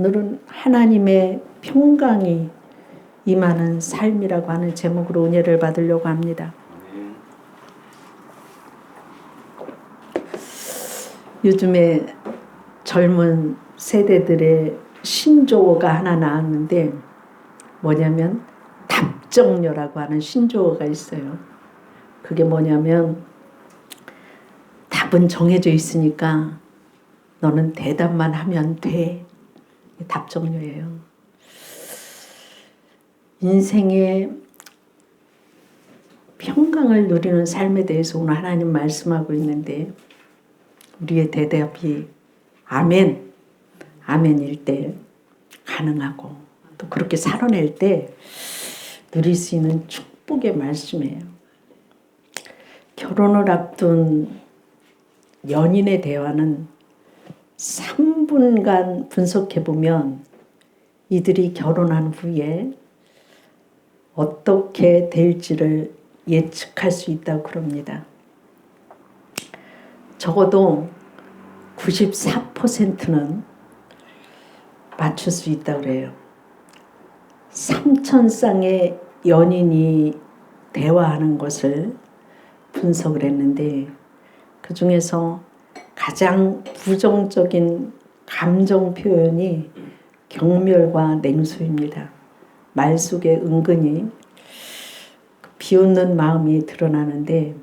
오늘은 하나님의 평강이 임하는 삶이라고 하는 제목으로 은혜를 받으려고 합니다. 요즘에 젊은 세대들의 신조어가 하나 나왔는데 뭐냐면 답정녀라고 하는 신조어가 있어요. 그게 뭐냐면 답은 정해져 있으니까 너는 대답만 하면 돼. 답정녀예요. 인생의 평강을 누리는 삶에 대해서 오늘 하나님 말씀하고 있는데 우리의 대답이 아멘, 아멘일 때 가능하고 또 그렇게 살아낼 때 누릴 수 있는 축복의 말씀이에요. 결혼을 앞둔 연인의 대화는 3분간 분석해보면 이들이 결혼한 후에 어떻게 될지를 예측할 수 있다고 그럽니다. 적어도 94%는 맞출 수 있다고 그래요. 3,000쌍의 연인이 대화하는 것을 분석을 했는데 그 중에서 가장 부정적인 감정 표현이 경멸과 냉소입니다. 말 속에 은근히 비웃는 마음이 드러나는데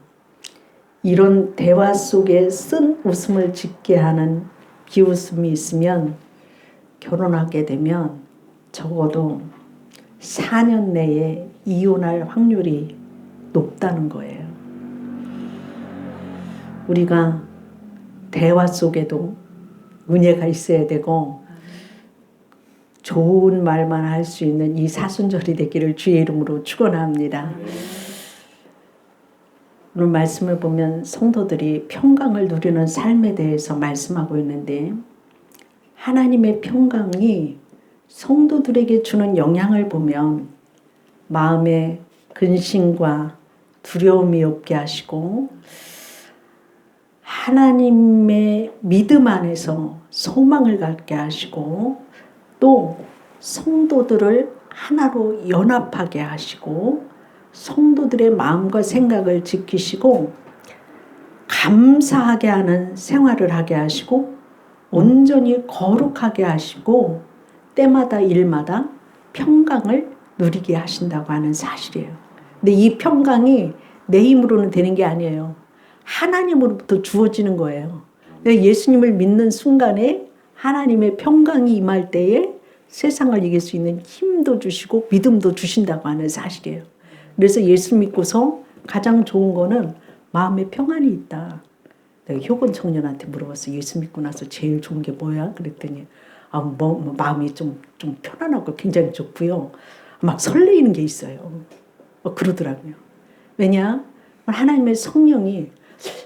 이런 대화 속에 쓴 웃음을 짓게 하는 비웃음이 있으면 결혼하게 되면 적어도 4년 내에 이혼할 확률이 높다는 거예요. 우리가 대화 속에도 은혜가 있어야 되고 좋은 말만 할 수 있는 이 사순절이 되기를 주의 이름으로 축원합니다. 오늘 말씀을 보면 성도들이 평강을 누리는 삶에 대해서 말씀하고 있는데 하나님의 평강이 성도들에게 주는 영향을 보면 마음에 근심과 두려움이 없게 하시고 하나님의 믿음 안에서 소망을 갖게 하시고 또 성도들을 하나로 연합하게 하시고 성도들의 마음과 생각을 지키시고 감사하게 하는 생활을 하게 하시고 온전히 거룩하게 하시고 때마다 일마다 평강을 누리게 하신다고 하는 사실이에요. 근데 이 평강이 내 힘으로는 되는 게 아니에요. 하나님으로부터 주어지는 거예요. 예수님을 믿는 순간에 하나님의 평강이 임할 때에 세상을 이길 수 있는 힘도 주시고 믿음도 주신다고 하는 사실이에요. 그래서 예수 믿고서 가장 좋은 거는 마음에 평안이 있다. 내가 효건 청년한테 물어봤어. 예수 믿고 나서 제일 좋은 게 뭐야? 그랬더니 마음이 좀 편안하고 굉장히 좋고요. 막 설레이는 게 있어요. 그러더라고요. 왜냐? 하나님의 성령이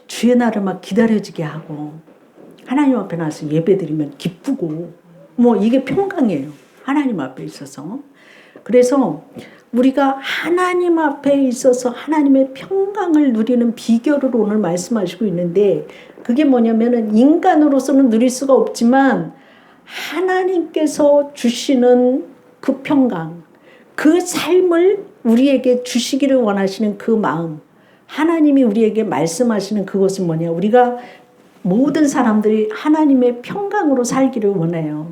주의 날을 막 기다려지게 하고 하나님 앞에 나서 예배드리면 기쁘고 이게 평강이에요. 하나님 앞에 있어서. 그래서 우리가 하나님 앞에 있어서 하나님의 평강을 누리는 비결을 오늘 말씀하시고 있는데 그게 뭐냐면은 인간으로서는 누릴 수가 없지만 하나님께서 주시는 그 평강, 그 삶을 우리에게 주시기를 원하시는 그 마음, 하나님이 우리에게 말씀하시는 그것은 뭐냐? 우리가 모든 사람들이 하나님의 평강으로 살기를 원해요.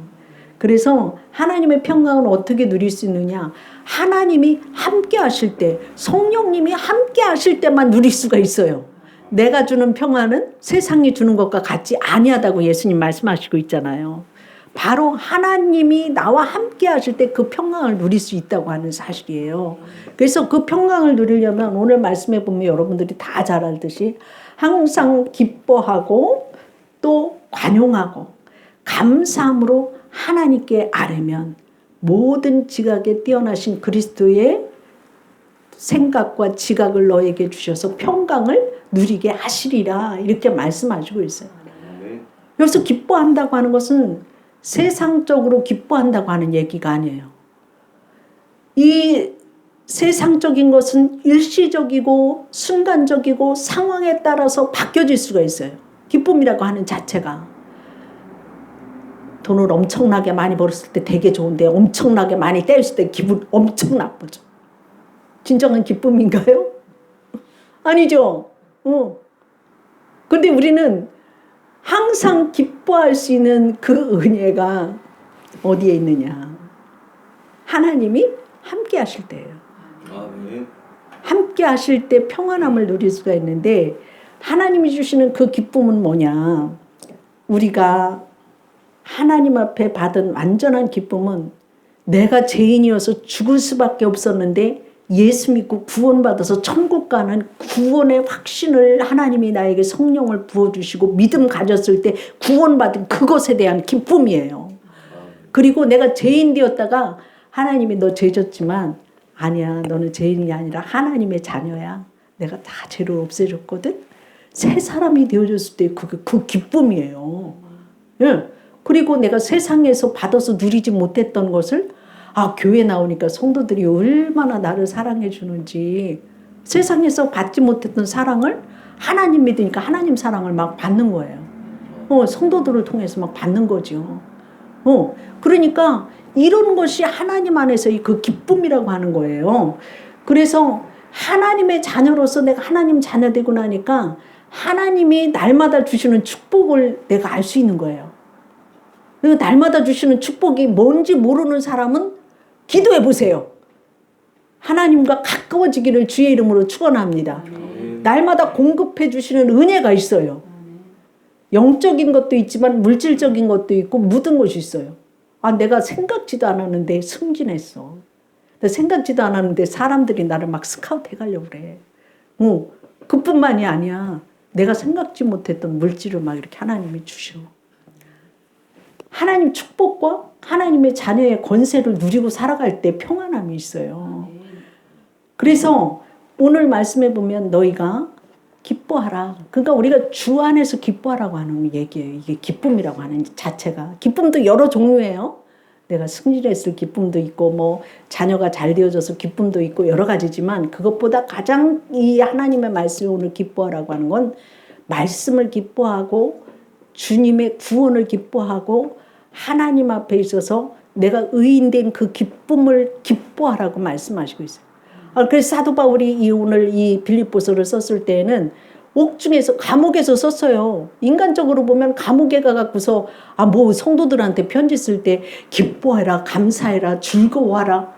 그래서 하나님의 평강을 어떻게 누릴 수 있느냐? 하나님이 함께 하실 때, 성령님이 함께 하실 때만 누릴 수가 있어요. 내가 주는 평안은 세상이 주는 것과 같지 아니하다고 예수님 말씀하시고 있잖아요. 바로 하나님이 나와 함께 하실 때 그 평강을 누릴 수 있다고 하는 사실이에요. 그래서 그 평강을 누리려면 오늘 말씀해 보면 여러분들이 다 잘 알듯이 항상 기뻐하고 또 관용하고 감사함으로 하나님께 아뢰면 모든 지각에 뛰어나신 그리스도의 생각과 지각을 너에게 주셔서 평강을 누리게 하시리라 이렇게 말씀하시고 있어요. 여기서 기뻐한다고 하는 것은 세상적으로 기뻐한다고 하는 얘기가 아니에요. 이 세상적인 것은 일시적이고 순간적이고 상황에 따라서 바뀌어질 수가 있어요. 기쁨이라고 하는 자체가. 돈을 엄청나게 많이 벌었을 때 되게 좋은데 엄청나게 많이 떼었을 때 기분 엄청 나쁘죠. 진정한 기쁨인가요? 아니죠. 근데 우리는 항상 기뻐할 수 있는 그 은혜가 어디에 있느냐? 하나님이 함께 하실 때예요. 아멘. 함께 하실 때 평안함을 누릴 수가 있는데 하나님이 주시는 그 기쁨은 뭐냐? 우리가 하나님 앞에 받은 완전한 기쁨은 내가 죄인이어서 죽을 수밖에 없었는데 예수 믿고 구원받아서 천국 가는 구원의 확신을 하나님이 나에게 성령을 부어주시고 믿음 가졌을 때 구원받은 그것에 대한 기쁨이에요. 그리고 내가 죄인 되었다가 하나님이 너 죄졌지만 아니야, 너는 죄인이 아니라 하나님의 자녀야. 내가 다 죄를 없애줬거든. 새 사람이 되어줬을 때 그 기쁨이에요. 예. 그리고 내가 세상에서 받아서 누리지 못했던 것을 교회 나오니까 성도들이 얼마나 나를 사랑해 주는지, 세상에서 받지 못했던 사랑을 하나님 믿으니까 하나님 사랑을 막 받는 거예요. 성도들을 통해서 막 받는 거죠. 그러니까 이런 것이 하나님 안에서의 그 기쁨이라고 하는 거예요. 그래서 하나님의 자녀로서 내가 하나님 자녀 되고 나니까 하나님이 날마다 주시는 축복을 내가 알 수 있는 거예요. 날마다 주시는 축복이 뭔지 모르는 사람은 기도해 보세요. 하나님과 가까워지기를 주의 이름으로 축원합니다. 날마다 공급해 주시는 은혜가 있어요. 영적인 것도 있지만 물질적인 것도 있고 모든 것이 있어요. 내가 생각지도 않았는데 승진했어. 생각지도 않았는데 사람들이 나를 막 스카우트 해가려고 그래. 그뿐만이 아니야. 내가 생각지 못했던 물질을 막 이렇게 하나님이 주셔. 하나님 축복과 하나님의 자녀의 권세를 누리고 살아갈 때 평안함이 있어요. 그래서 오늘 말씀해 보면 너희가 기뻐하라. 그러니까 우리가 주 안에서 기뻐하라고 하는 얘기예요. 이게 기쁨이라고 하는 자체가. 기쁨도 여러 종류예요. 내가 승진했을 기쁨도 있고 뭐 자녀가 잘 되어져서 기쁨도 있고 여러 가지지만 그것보다 가장 이 하나님의 말씀이 오늘 기뻐하라고 하는 건 말씀을 기뻐하고 주님의 구원을 기뻐하고 하나님 앞에 있어서 내가 의인된 그 기쁨을 기뻐하라고 말씀하시고 있어요. 그래서 사도 바울이 오늘 이 빌립보서를 썼을 때에는 옥중에서 감옥에서 썼어요. 인간적으로 보면 감옥에 가갖고서 뭐 성도들한테 편지 쓸 때 기뻐해라, 감사해라, 즐거워하라.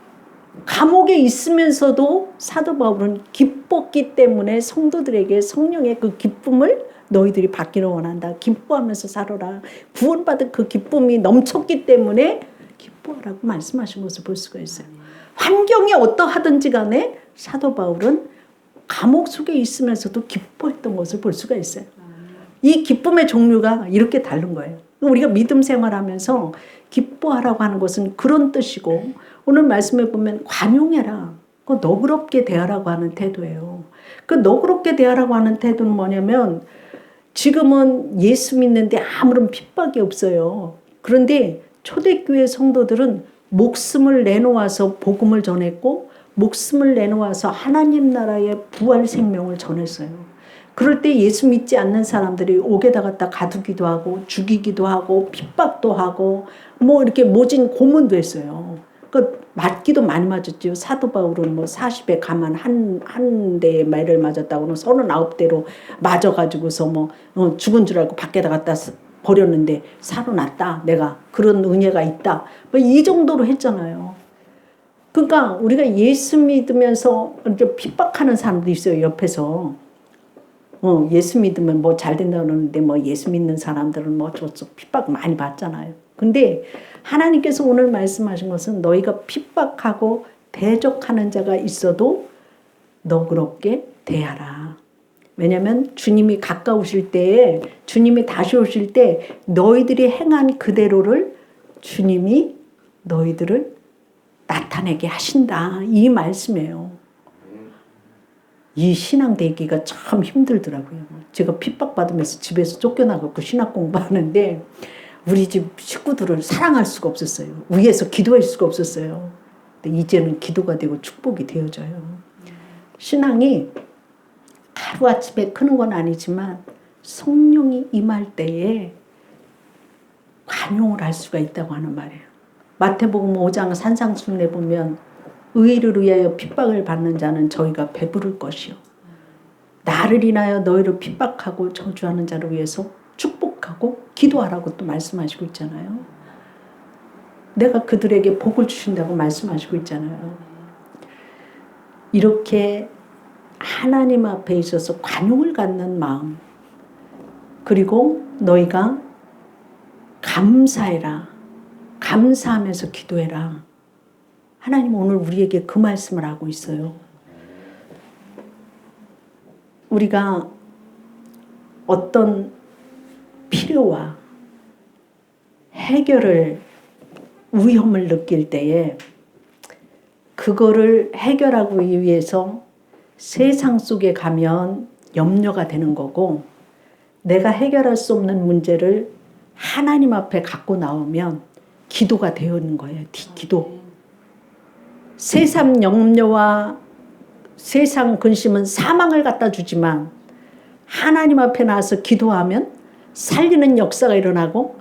감옥에 있으면서도 사도 바울은 기뻤기 때문에 성도들에게 성령의 그 기쁨을 너희들이 받기를 원한다. 기뻐하면서 살아라. 구원받은 그 기쁨이 넘쳤기 때문에 기뻐하라고 말씀하신 것을 볼 수가 있어요. 환경이 어떠하든지 간에 사도 바울은 감옥 속에 있으면서도 기뻐했던 것을 볼 수가 있어요. 이 기쁨의 종류가 이렇게 다른 거예요. 우리가 믿음 생활하면서 기뻐하라고 하는 것은 그런 뜻이고 오늘 말씀에 보면 관용해라. 그 너그럽게 대하라고 하는 태도예요. 그 너그럽게 대하라고 하는 태도는 뭐냐면 지금은 예수 믿는데 아무런 핍박이 없어요. 그런데 초대교회 성도들은 목숨을 내놓아서 복음을 전했고 목숨을 내놓아서 하나님 나라의 부활 생명을 전했어요. 그럴 때 예수 믿지 않는 사람들이 옥에다 갖다 가두기도 하고 죽이기도 하고 핍박도 하고 뭐 이렇게 모진 고문도 했어요. 맞기도 많이 맞았죠. 사도 바울은 뭐 40에 가만 한 대의 말을 맞았다고는 39대로 맞아가지고서 뭐 죽은 줄 알고 밖에다 갖다 버렸는데 살아났다. 내가 그런 은혜가 있다. 뭐 이 정도로 했잖아요. 그러니까 우리가 예수 믿으면서 이렇게 핍박하는 사람도 있어요. 옆에서. 예수 믿으면 뭐 잘 된다 그러는데 뭐 예수 믿는 사람들은 뭐 저쪽 핍박 많이 받잖아요. 근데 하나님께서 오늘 말씀하신 것은 너희가 핍박하고 대적하는 자가 있어도 너그럽게 대하라. 왜냐하면 주님이 가까우실 때에 주님이 다시 오실 때 너희들이 행한 그대로를 주님이 너희들을 나타내게 하신다. 이 말씀이에요. 이 신앙 되기가 참 힘들더라고요. 제가 핍박받으면서 집에서 쫓겨나갖고 신학 공부하는데 우리 집 식구들을 사랑할 수가 없었어요. 위에서 기도할 수가 없었어요. 근데 이제는 기도가 되고 축복이 되어져요. 신앙이 하루아침에 크는 건 아니지만 성령이 임할 때에 관용을 할 수가 있다고 하는 말이에요. 마태복음 5장 산상순례 보면 의를 위하여 핍박을 받는 자는 저희가 배부를 것이요 나를 인하여 너희를 핍박하고 저주하는 자를 위해서 축복하고 기도하라고 또 말씀하시고 있잖아요. 내가 그들에게 복을 주신다고 말씀하시고 있잖아요. 이렇게 하나님 앞에 있어서 관용을 갖는 마음, 그리고 너희가 감사해라, 감사하면서 기도해라. 하나님 오늘 우리에게 그 말씀을 하고 있어요. 우리가 어떤 필요와 해결을 위험을 느낄 때에 그거를 해결하기 위해서 세상 속에 가면 염려가 되는 거고, 내가 해결할 수 없는 문제를 하나님 앞에 갖고 나오면 기도가 되는 거예요. 기도. 세상 염려와 세상 근심은 사망을 갖다 주지만 하나님 앞에 나와서 기도하면 살리는 역사가 일어나고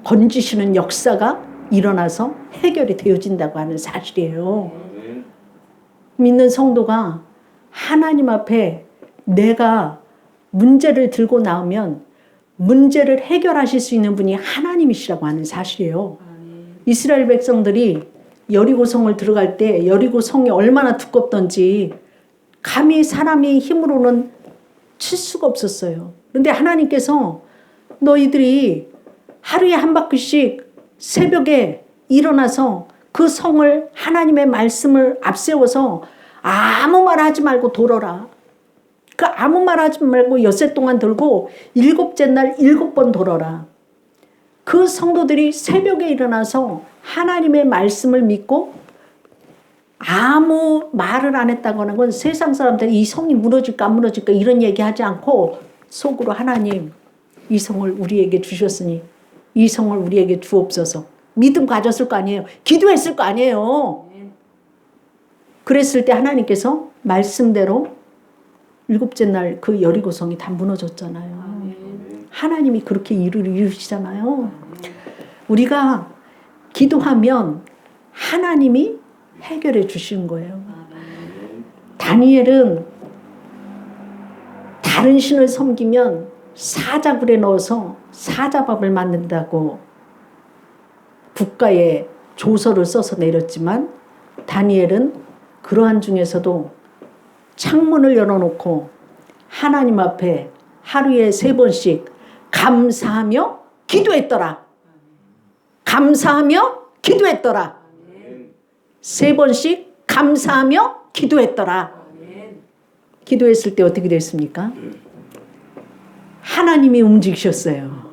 건지시는 역사가 일어나서 해결이 되어진다고 하는 사실이에요. 믿는 성도가 하나님 앞에 내가 문제를 들고 나오면 문제를 해결하실 수 있는 분이 하나님이시라고 하는 사실이에요. 이스라엘 백성들이 여리고성을 들어갈 때 여리고성이 얼마나 두껍던지 감히 사람의 힘으로는 칠 수가 없었어요. 그런데 하나님께서 너희들이 하루에 한 바퀴씩 새벽에 일어나서 그 성을 하나님의 말씀을 앞세워서 아무 말 하지 말고 돌아라. 그 아무 말 하지 말고 엿새 동안 돌고 7째 날 7번 돌아라. 그 성도들이 새벽에 일어나서 하나님의 말씀을 믿고 아무 말을 안 했다고 하는 건 세상 사람들이 이 성이 무너질까 안 무너질까 이런 얘기하지 않고 속으로 하나님 이 성을 우리에게 주셨으니 이 성을 우리에게 주옵소서. 믿음 가졌을 거 아니에요. 기도했을 거 아니에요. 그랬을 때 하나님께서 말씀대로 7째 날 그 여리고성이 다 무너졌잖아요. 하나님이 그렇게 일을 이루시잖아요. 우리가 기도하면 하나님이 해결해 주시는 거예요. 다니엘은 다른 신을 섬기면 사자굴에 넣어서 사자밥을 만든다고 국가에 조서를 써서 내렸지만 다니엘은 그러한 중에서도 창문을 열어놓고 하나님 앞에 하루에 3번씩 감사하며 기도했더라. 감사하며 기도했더라. 3번씩 감사하며 기도했더라. 기도했을 때 어떻게 됐습니까? 하나님이 움직이셨어요.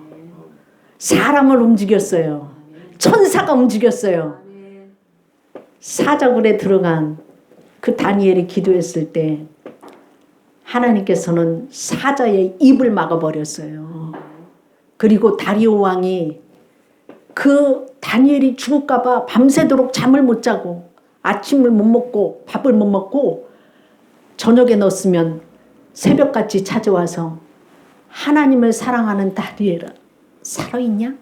사람을 움직였어요. 천사가 움직였어요. 사자굴에 들어간 그 다니엘이 기도했을 때 하나님께서는 사자의 입을 막아버렸어요. 그리고 다리오 왕이 그 다니엘이 죽을까 봐 밤새도록 잠을 못 자고 아침을 못 먹고 밥을 못 먹고 저녁에 넣었으면 새벽같이 찾아와서 하나님을 사랑하는 다니엘아 살아있냐?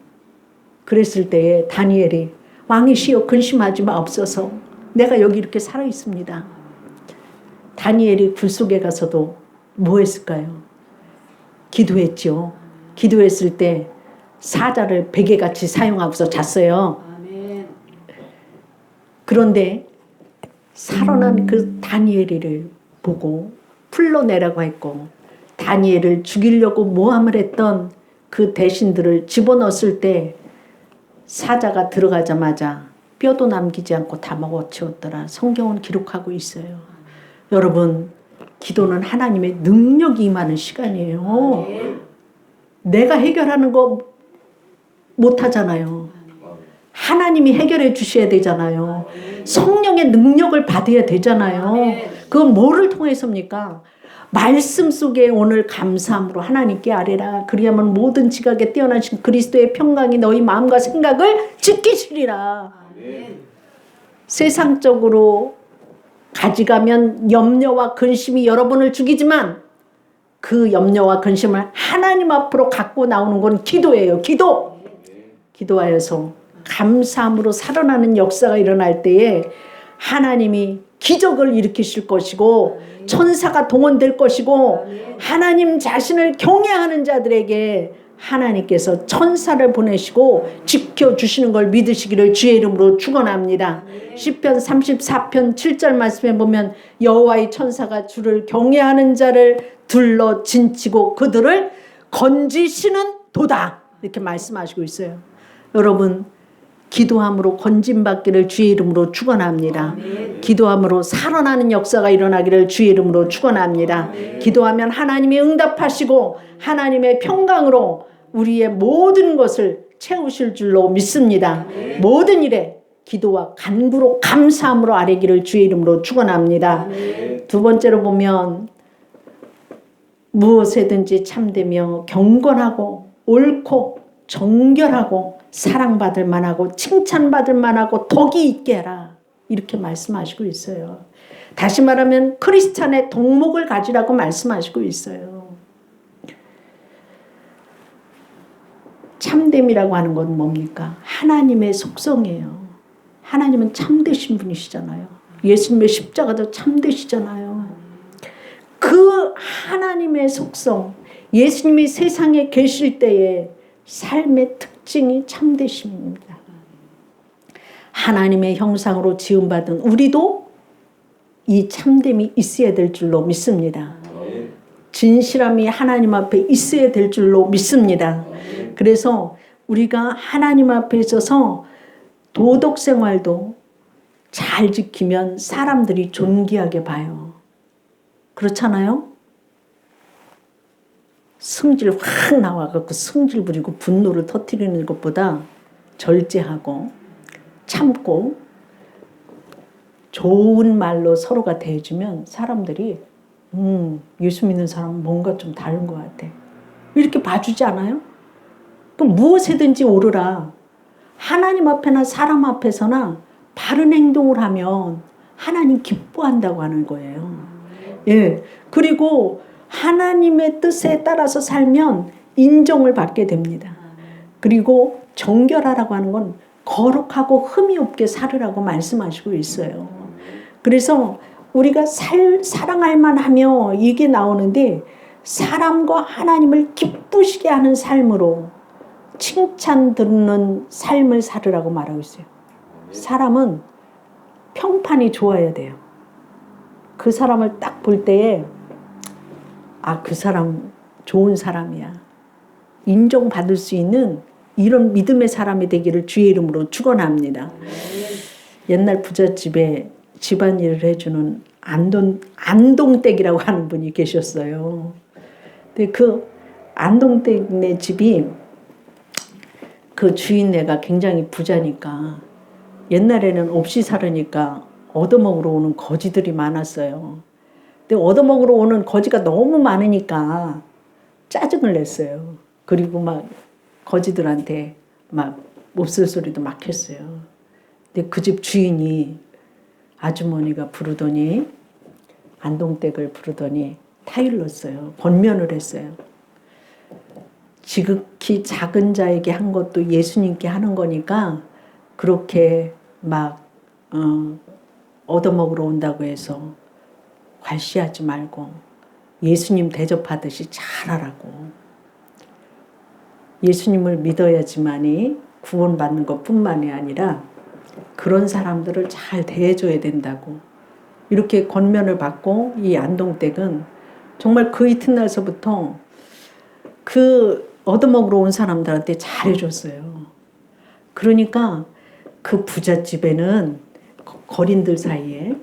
그랬을 때에 다니엘이 왕이시여 근심하지 마옵소서. 내가 여기 이렇게 살아있습니다. 다니엘이 굴 속에 가서도 뭐 했을까요? 기도했죠. 기도했을 때 사자를 베개같이 사용하고서 잤어요. 그런데 살아난 그 다니엘을 보고 풀러내라고 했고 다니엘을 죽이려고 모함을 했던 그 대신들을 집어넣었을 때 사자가 들어가자마자 뼈도 남기지 않고 다 먹어치웠더라. 성경은 기록하고 있어요. 여러분, 기도는 하나님의 능력이 임하는 시간이에요. 내가 해결하는 거 못하잖아요. 하나님이 해결해 주셔야 되잖아요. 성령의 능력을 받아야 되잖아요. 그건 뭐를 통해서입니까? 말씀 속에 오늘 감사함으로 하나님께 아뢰라. 그리하면 모든 지각에 뛰어나신 그리스도의 평강이 너희 마음과 생각을 지키시리라. 세상적으로 가져가면 염려와 근심이 여러분을 죽이지만 그 염려와 근심을 하나님 앞으로 갖고 나오는 건 기도예요. 기도. 기도하여서 감사함으로 살아나는 역사가 일어날 때에 하나님이 기적을 일으키실 것이고 천사가 동원될 것이고 하나님 자신을 경외하는 자들에게 하나님께서 천사를 보내시고 지켜주시는 걸 믿으시기를 주의 이름으로 축원합니다. 시편 34편 7절 말씀에 보면 여호와의 천사가 주를 경외하는 자를 둘러 진치고 그들을 건지시는 도다 이렇게 말씀하시고 있어요. 여러분 기도함으로 건짐받기를 주의 이름으로 축원합니다. 기도함으로 살아나는 역사가 일어나기를 주의 이름으로 축원합니다. 기도하면 하나님이 응답하시고 하나님의 평강으로 우리의 모든 것을 채우실 줄로 믿습니다. 모든 일에 기도와 간구로 감사함으로 아뢰기를 주의 이름으로 축원합니다. 두 번째로 보면 무엇에든지 참되며 경건하고 옳고 정결하고 사랑받을 만하고 칭찬받을 만하고 덕이 있게 해라 이렇게 말씀하시고 있어요. 다시 말하면 크리스찬의 덕목을 가지라고 말씀하시고 있어요. 참됨이라고 하는 건 뭡니까? 하나님의 속성이에요. 하나님은 참되신 분이시잖아요. 예수님의 십자가도 참되시잖아요. 그 하나님의 속성, 예수님이 세상에 계실 때에 삶의 특징이 참되심입니다. 하나님의 형상으로 지음받은 우리도 이 참됨이 있어야 될 줄로 믿습니다. 진실함이 하나님 앞에 있어야 될 줄로 믿습니다. 그래서 우리가 하나님 앞에 있어서 도덕 생활도 잘 지키면 사람들이 존귀하게 봐요. 그렇잖아요? 성질 확 나와갖고 성질 부리고 분노를 터뜨리는 것보다 절제하고 참고 좋은 말로 서로가 대해주면 사람들이 예수 믿는 사람은 뭔가 좀 다른 것 같아. 이렇게 봐주지 않아요? 그럼 무엇이든지 오르라. 하나님 앞에나 사람 앞에서나 바른 행동을 하면 하나님 기뻐한다고 하는 거예요. 예. 그리고 하나님의 뜻에 따라서 살면 인정을 받게 됩니다. 그리고 정결하라고 하는 건 거룩하고 흠이 없게 살으라고 말씀하시고 있어요. 그래서 우리가 사랑할 만하며 이게 나오는데 사람과 하나님을 기쁘시게 하는 삶으로 칭찬 듣는 삶을 살으라고 말하고 있어요. 사람은 평판이 좋아야 돼요. 그 사람을 딱 볼 때에 그 사람 좋은 사람이야. 인정받을 수 있는 이런 믿음의 사람이 되기를 주의 이름으로 축원합니다. 옛날 부잣집에 집안일을 해주는 안동댁이라고 하는 분이 계셨어요. 근데 그 안동댁네 집이 그 주인네가 굉장히 부자니까 옛날에는 없이 살으니까 얻어먹으러 오는 거지들이 많았어요. 근데 얻어먹으러 오는 거지가 너무 많으니까 짜증을 냈어요. 그리고 막 거지들한테 막 몹쓸 소리도 막 했어요. 근데 그 집 주인이 아주머니가 부르더니 안동댁을 부르더니 타일렀어요. 권면을 했어요. 지극히 작은 자에게 한 것도 예수님께 하는 거니까 그렇게 막 얻어먹으러 온다고 해서 괄시하지 말고 예수님 대접하듯이 잘하라고. 예수님을 믿어야지만이 구원받는 것뿐만이 아니라 그런 사람들을 잘 대해줘야 된다고. 이렇게 권면을 받고 이 안동댁은 정말 그 이튿날서부터 그 얻어먹으러 온 사람들한테 잘해줬어요. 그러니까 그 부잣집에는 거린들 사이에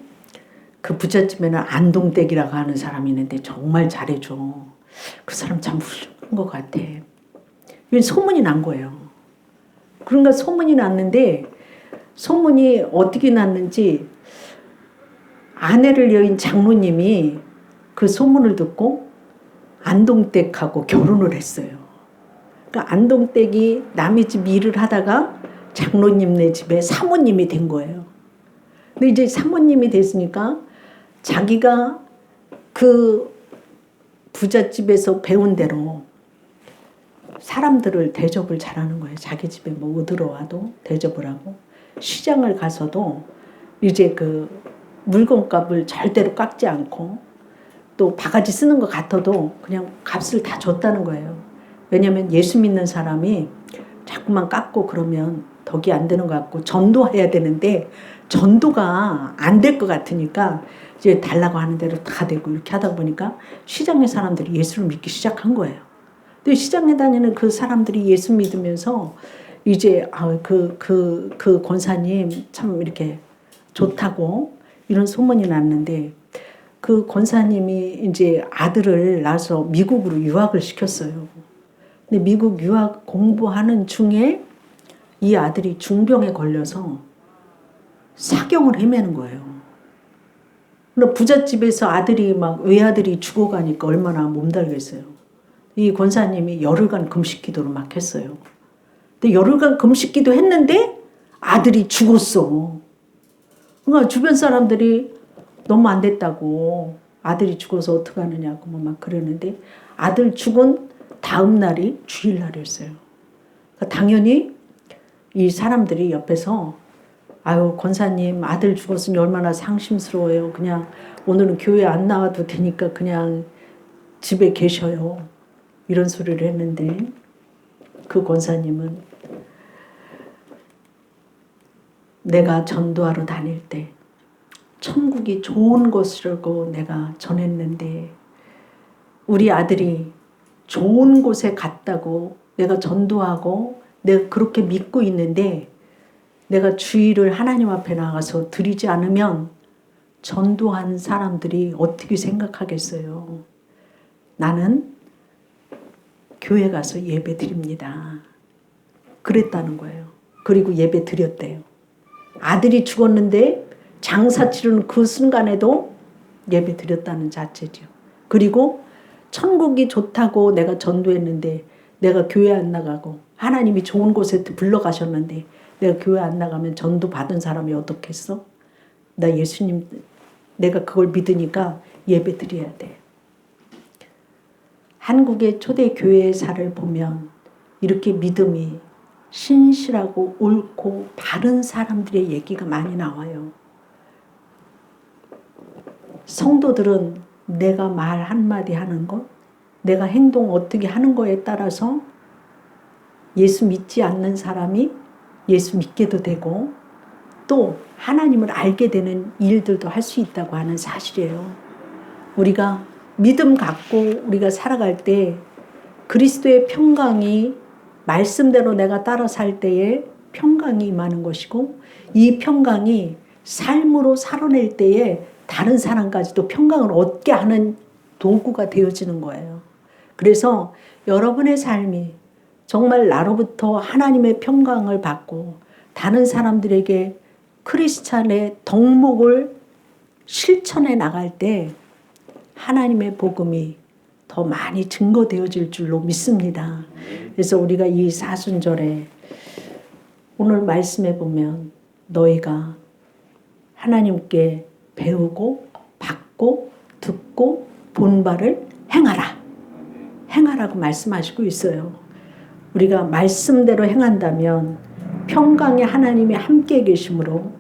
그 부잣집에는 안동댁이라고 하는 사람이 있는데 정말 잘해줘. 그 사람 참 훌륭한 것 같아. 이건 소문이 난 거예요. 그러니까 소문이 났는데 소문이 어떻게 났는지 아내를 여인 장로님이 그 소문을 듣고 안동댁하고 결혼을 했어요. 그러니까 안동댁이 남의 집 일을 하다가 장로님네 집에 사모님이 된 거예요. 근데 이제 사모님이 됐으니까 자기가 그 부잣집에서 배운 대로 사람들을 대접을 잘하는 거예요. 자기 집에 뭐 들어와도 대접을 하고, 시장을 가서도 이제 그 물건값을 절대로 깎지 않고, 또 바가지 쓰는 것 같아도 그냥 값을 다 줬다는 거예요. 왜냐면 예수 믿는 사람이 자꾸만 깎고 그러면 덕이 안 되는 것 같고, 전도해야 되는데 전도가 안 될 것 같으니까 이제 달라고 하는 대로 다 되고, 이렇게 하다 보니까 시장의 사람들이 예수를 믿기 시작한 거예요. 근데 시장에 다니는 그 사람들이 예수 믿으면서 이제 그 권사님 참 이렇게 좋다고 이런 소문이 났는데, 그 권사님이 이제 아들을 낳아서 미국으로 유학을 시켰어요. 근데 미국 유학 공부하는 중에 이 아들이 중병에 걸려서 사경을 헤매는 거예요. 근데 부잣집에서 아들이 막 외아들이 죽어가니까 얼마나 몸달겠어요. 이 권사님이 열흘간 금식 기도를 막 했어요. 근데 열흘간 금식 기도 했는데 아들이 죽었어. 그러니까 주변 사람들이 너무 안 됐다고, 아들이 죽어서 어떡하느냐고 막 그러는데, 아들 죽은 다음 날이 주일날이었어요. 그러니까 당연히 이 사람들이 옆에서 아유 권사님 아들 죽었으니 얼마나 상심스러워요. 그냥 오늘은 교회 안 나와도 되니까 그냥 집에 계셔요. 이런 소리를 했는데, 그 권사님은 내가 전도하러 다닐 때 천국이 좋은 곳이라고 내가 전했는데, 우리 아들이 좋은 곳에 갔다고 내가 전도하고 내가 그렇게 믿고 있는데, 내가 주일을 하나님 앞에 나가서 드리지 않으면 전도한 사람들이 어떻게 생각하겠어요. 나는 교회 가서 예배 드립니다. 그랬다는 거예요. 그리고 예배 드렸대요. 아들이 죽었는데 장사 치르는 그 순간에도 예배 드렸다는 자체죠. 그리고 천국이 좋다고 내가 전도했는데, 내가 교회 안 나가고 하나님이 좋은 곳에 불러가셨는데 내가 교회 안 나가면 전도 받은 사람이 어떻겠어? 나 예수님, 내가 그걸 믿으니까 예배 드려야 돼. 한국의 초대 교회사를 보면 이렇게 믿음이 신실하고 옳고 바른 사람들의 얘기가 많이 나와요. 성도들은 내가 말 한마디 하는 것, 내가 행동 어떻게 하는 거에 따라서 예수 믿지 않는 사람이 예수 믿게도 되고, 또 하나님을 알게 되는 일들도 할 수 있다고 하는 사실이에요. 우리가 믿음 갖고 우리가 살아갈 때 그리스도의 평강이, 말씀대로 내가 따라 살 때에 평강이 임하는 것이고, 이 평강이 삶으로 살아낼 때에 다른 사람까지도 평강을 얻게 하는 도구가 되어지는 거예요. 그래서 여러분의 삶이 정말 나로부터 하나님의 평강을 받고 다른 사람들에게 크리스찬의 덕목을 실천해 나갈 때 하나님의 복음이 더 많이 증거되어질 줄로 믿습니다. 그래서 우리가 이 사순절에 오늘 말씀해 보면 너희가 하나님께 배우고 받고 듣고 본 바를 행하라. 행하라고 말씀하시고 있어요. 우리가 말씀대로 행한다면 평강의 하나님이 함께 계심으로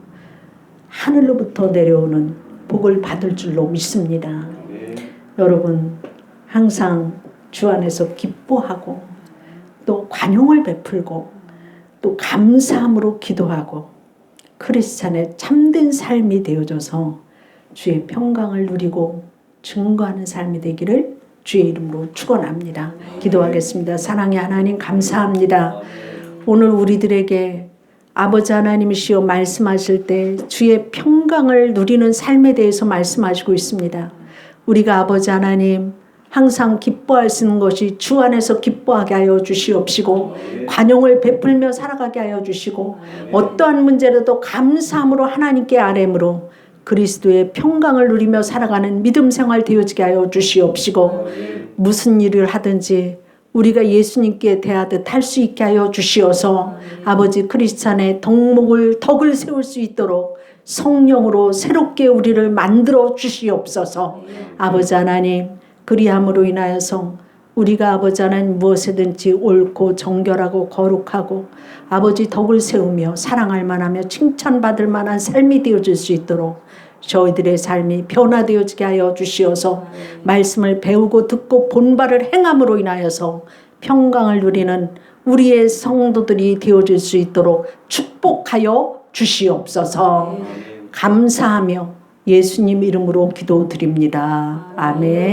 하늘로부터 내려오는 복을 받을 줄로 믿습니다. 여러분 항상 주 안에서 기뻐하고 또 관용을 베풀고 또 감사함으로 기도하고 크리스찬의 참된 삶이 되어져서 주의 평강을 누리고 증거하는 삶이 되기를 주의 이름으로 축원합니다. 기도하겠습니다. 사랑의 하나님 감사합니다. 오늘 우리들에게 아버지 하나님이시여 말씀하실 때 주의 평강을 누리는 삶에 대해서 말씀하시고 있습니다. 우리가 아버지 하나님 항상 기뻐할 수 있는 것이 주 안에서 기뻐하게 하여 주시옵시고, 관용을 베풀며 살아가게 하여 주시고, 어떠한 문제라도 감사함으로 하나님께 아뢰므로 그리스도의 평강을 누리며 살아가는 믿음 생활 되어지게 하여 주시옵시고, 무슨 일을 하든지 우리가 예수님께 대하듯 할 수 있게 하여 주시어서 아버지 크리스찬의 덕을 세울 수 있도록 성령으로 새롭게 우리를 만들어 주시옵소서. 아버지 하나님, 그리함으로 인하여서 우리가 아버지 하나님 무엇이든지 옳고 정결하고 거룩하고 아버지 덕을 세우며 사랑할 만하며 칭찬받을 만한 삶이 되어질 수 있도록 저희들의 삶이 변화되어지게 하여 주시어서 말씀을 배우고 듣고 본바를 행함으로 인하여서 평강을 누리는 우리의 성도들이 되어질 수 있도록 축복하여 주시옵소서. 감사하며 예수님 이름으로 기도드립니다. 아멘.